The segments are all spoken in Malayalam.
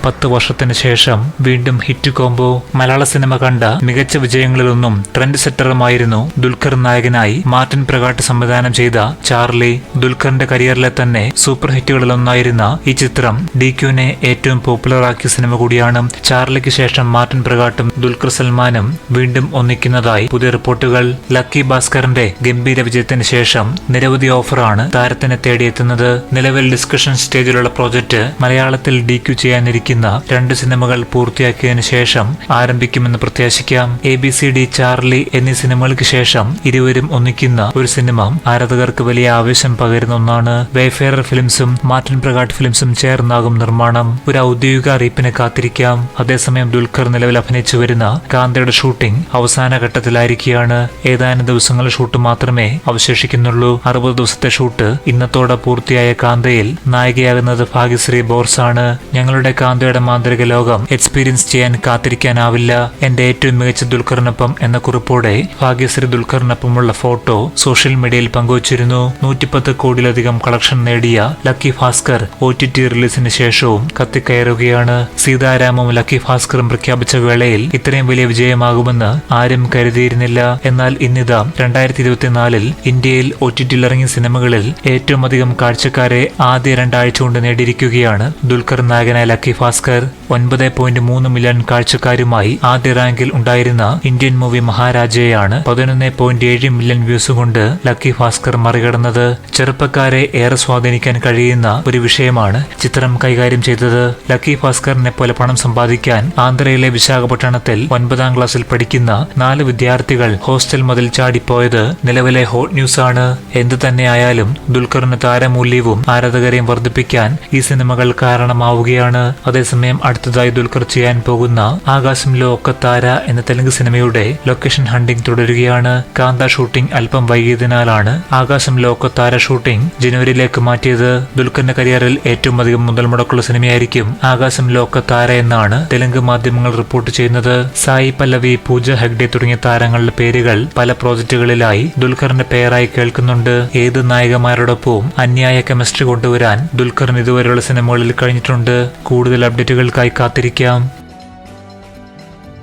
10 വർഷത്തിന് ശേഷം വീണ്ടും ഹിറ്റ് കോംബോ. മലയാള സിനിമ കണ്ട മികച്ച വിജയങ്ങളിലൊന്നും ട്രെൻഡ് സെറ്ററുമായിരുന്നു ദുൽഖർ നായകനായി മാർട്ടിൻ പ്രകാട്ട് സംവിധാനം ചെയ്ത ചാർലി. ദുൽഖറിന്റെ കരിയറിലെ തന്നെ സൂപ്പർ ഹിറ്റുകളിലൊന്നായിരുന്ന ഈ ചിത്രം DQനെ ഏറ്റവും പോപ്പുലർ ആക്കിയ സിനിമ കൂടിയാണ്. ചാർലിക്ക് ശേഷം മാർട്ടിൻ പ്രകാട്ടും ദുൽഖർ സൽമാനും വീണ്ടും ഒന്നിക്കുന്നതായി പുതിയ റിപ്പോർട്ടുകൾ. ലക്കി ഭാസ്കറിന്റെ ഗംഭീര വിജയത്തിന് ശേഷം നിരവധി ഓഫറാണ് താരത്തിനെ തേടിയെത്തുന്നത്. നിലവിൽ ഡിസ്കഷൻ സ്റ്റേജിലുള്ള പ്രോജക്റ്റ് മലയാളത്തിൽ DQ ചെയ്യാനിരിക്കുന്ന 2 സിനിമകൾ പൂർത്തിയാക്കിയതിനു ശേഷം ആരംഭിക്കുമെന്ന് പ്രത്യാശിക്കാം. ABCD, ചാർലി എന്നീ സിനിമകൾക്ക് ശേഷം ഇരുവരും ഒന്നിക്കുന്ന ഒരു സിനിമ ആരാധകർക്ക് വലിയ ആവേശം പകരുന്ന ഒന്നാണ്. വേഫെയർ ഫിലിംസും മാർട്ടിൻ പ്രകാട്ട് ഫിലിംസും ചേർന്നാകും നിർമ്മാണം. ഒരു ഔദ്യോഗിക അറിയിപ്പിന് കാത്തിരിക്കാം. അതേസമയം ദുൽഖർ നിലവിൽ അഭിനയിച്ചു വരുന്ന കാന്തയുടെ ഷൂട്ടിംഗ് അവസാന ഘട്ടത്തിലായിരിക്കുകയാണ്. ഏതാനും ദിവസങ്ങൾ ഷൂട്ട് മാത്രമേ അവശേഷിക്കുന്നുള്ളൂ. 60 ദിവസത്തെ ഷൂട്ട് ഇന്നത്തോടെ പൂർത്തിയായ കാന്തയിൽ നായികയാകുന്നത് ഭാഗ്യശ്രീ ബോർസ് ആണ്. ഞങ്ങളുടെ കാന്തയുടെ മാന്ത്രിക ലോകം എക്സ്പീരിയൻസ് ചെയ്യാൻ കാത്തിരിക്കാനാവില്ല. എന്റെ ഏറ്റവും മികച്ച ദുൽഖറിനൊപ്പം എന്ന കുറിപ്പോടെ ഭാഗ്യശ്രീ ദുൽഖറിനൊപ്പമുള്ള ഫോട്ടോ സോഷ്യൽ മീഡിയയിൽ പങ്കുവച്ചിരുന്നു. 110 കോടിയിലധികം കളക്ഷൻ നേടിയ ലക്കി ഭാസ്കർ OTT റിലീസിന് ശേഷവും കത്തിക്കയറുകയാണ്. സീതാരാമും ലക്കി ഭാസ്കറും പ്രഖ്യാപിച്ച വേളയിൽ ഇത്രയും വലിയ വിജയമാകുമെന്ന് ആരും കരുതിയിരുന്നില്ല. എന്നാൽ ഇന്നിതാ 2024 ഇന്ത്യയിൽ OTT ഇറങ്ങിയ സിനിമകളിൽ ഏറ്റവും അധികം കാഴ്ചക്കാരെ ആദ്യ 2 ആഴ്ച കൊണ്ട് നേടിയിരിക്കുകയാണ് ദുൽഖർ നായകനായ ലക്കി ഭാസ്കർ. 9.3 മില്യൺ കാഴ്ചക്കാരുമായി ആദ്യ റാങ്കിൽ ഉണ്ടായിരുന്ന ഇന്ത്യൻ മൂവി മഹാരാജയാണ് 11.7 മില്യൺ വ്യൂസ് കൊണ്ട് ലക്കി ഭാസ്കർ മറികടന്നത്. ചെറുപ്പക്കാരെ ഏറെ സ്വാധീനിക്കാൻ കഴിയുന്ന ഒരു വിഷയമാണ് ചിത്രം കൈകാര്യം ചെയ്തത്. ലക്കി ഭാസ്കറിനെ പോലെ പണം സമ്പാദിക്കാൻ ആന്ധ്രയിലെ വിശാഖപട്ടണത്തിൽ 9ാം ക്ലാസ്സിൽ പഠിക്കുന്ന 4 വിദ്യാർത്ഥികൾ ഹോസ്റ്റൽ മതിൽ ചാടിപ്പോയത് നിലവിലെ ഹോട്ട് ന്യൂസ് ആണ്. എന്തു തന്നെയായാലും ദുൽഖറിന് താരമൂല്യവും ആരാധകരെയും വർദ്ധിപ്പിക്കാൻ ഈ സിനിമകൾ കാരണമാവുകയാണ്. അതേസമയം അടുത്തതായി ദുൽഖർ ചെയ്യാൻ പോകുന്ന ആകാശം ലോ ഒക്കത്താര എന്ന തെലുങ്ക് സിനിമയുടെ ലൊക്കേഷൻ ഹണ്ടിംഗ് തുടരുകയാണ്. കാന്ത ഷൂട്ടിംഗ് അല്പം വൈകിയതിനാലാണ് ആകാശം ലോ ഒക്കത്താര ഷൂട്ടിംഗ് ജനുവരിയിലേക്ക് മാറ്റിയത്. ദുൽഖറിന്റെ കരിയറിൽ ഏറ്റവും അധികം മുതൽ മുടക്കുള്ള സിനിമയായിരിക്കും ആകാശം ലോ ഒക്കത്താര എന്നാണ് തെലുങ്ക് മാധ്യമങ്ങൾ റിപ്പോർട്ട് ചെയ്യുന്നത്. സായി പല്ലവി, പൂജ ഹെഗ്ഡെ തുടങ്ങിയ താരങ്ങളുടെ പേരുകൾ പല പ്രോജക്റ്റുകളിലായി ദുൽഖറിന്റെ പേരായി കേൾക്കുന്നുണ്ട്. ഏത് നായികമാരോടൊപ്പവും അന്യായ കെമിസ്ട്രി കൊണ്ടുവരാൻ ദുൽഖറിന് ഇതുവരെയുള്ള സിനിമകളിൽ കഴിഞ്ഞിട്ടുണ്ട്. കൂടുതൽ അപ്ഡേറ്റുകൾക്കായി കാത്തിരിക്കാം.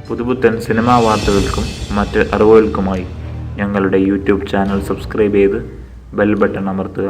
പുതുപുത്തൻ സിനിമാ വാർത്തകൾക്കും മറ്റ് അറിവുകൾക്കുമായി ഞങ്ങളുടെ YouTube ചാനൽ സബ്സ്ക്രൈബ് ചെയ്ത് ബെൽ ബട്ടൺ അമർത്തുക.